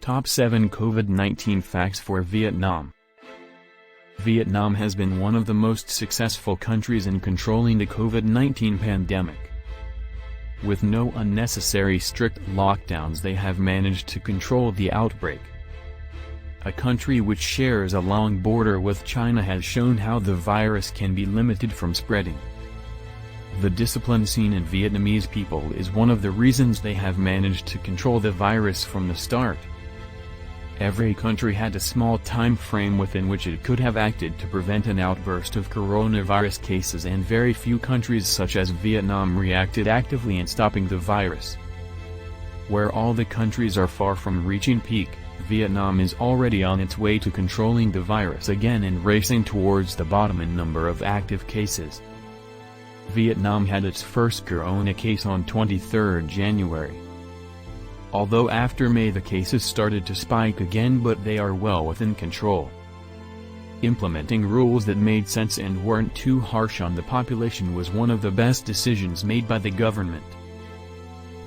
Top 7 COVID-19 Facts for Vietnam. Vietnam has been one of the most successful countries in controlling the COVID-19 pandemic. With no unnecessary strict lockdowns, they have managed to control the outbreak. A country which shares a long border with China has shown how the virus can be limited from spreading. The discipline seen in Vietnamese people is one of the reasons they have managed to control the virus from the start. Every country had a small time frame within which it could have acted to prevent an outburst of coronavirus cases, and very few countries such as Vietnam reacted actively in stopping the virus. Where all the countries are far from reaching peak, Vietnam is already on its way to controlling the virus again and racing towards the bottom in number of active cases. Vietnam had its first corona case on 23 January. Although after May the cases started to spike again, but they are well within control. Implementing rules that made sense and weren't too harsh on the population was one of the best decisions made by the government.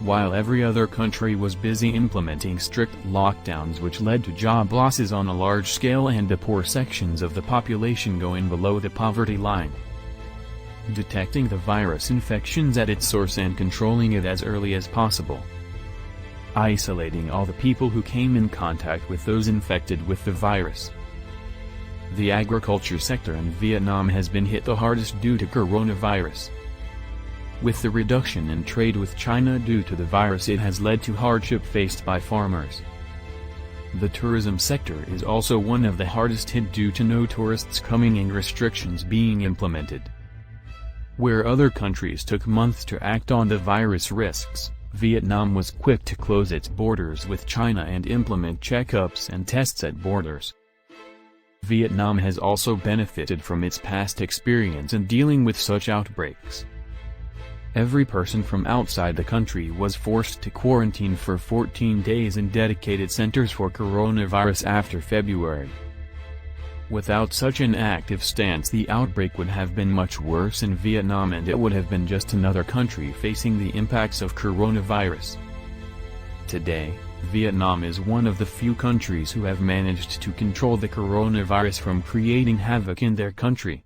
While every other country was busy implementing strict lockdowns which led to job losses on a large scale and the poor sections of the population going below the poverty line. Detecting the virus infections at its source and controlling it as early as possible. Isolating all the people who came in contact with those infected with the virus. The agriculture sector in Vietnam has been hit the hardest due to coronavirus. With the reduction in trade with China due to the virus, it has led to hardship faced by farmers. The tourism sector is also one of the hardest hit due to no tourists coming and restrictions being implemented. Where other countries took months to act on the virus risks, Vietnam was quick to close its borders with China and implement checkups and tests at borders. Vietnam has also benefited from its past experience in dealing with such outbreaks. Every person from outside the country was forced to quarantine for 14 days in dedicated centers for coronavirus after February. Without such an active stance, the outbreak would have been much worse in Vietnam, and it would have been just another country facing the impacts of coronavirus. Today, Vietnam is one of the few countries who have managed to control the coronavirus from creating havoc in their country.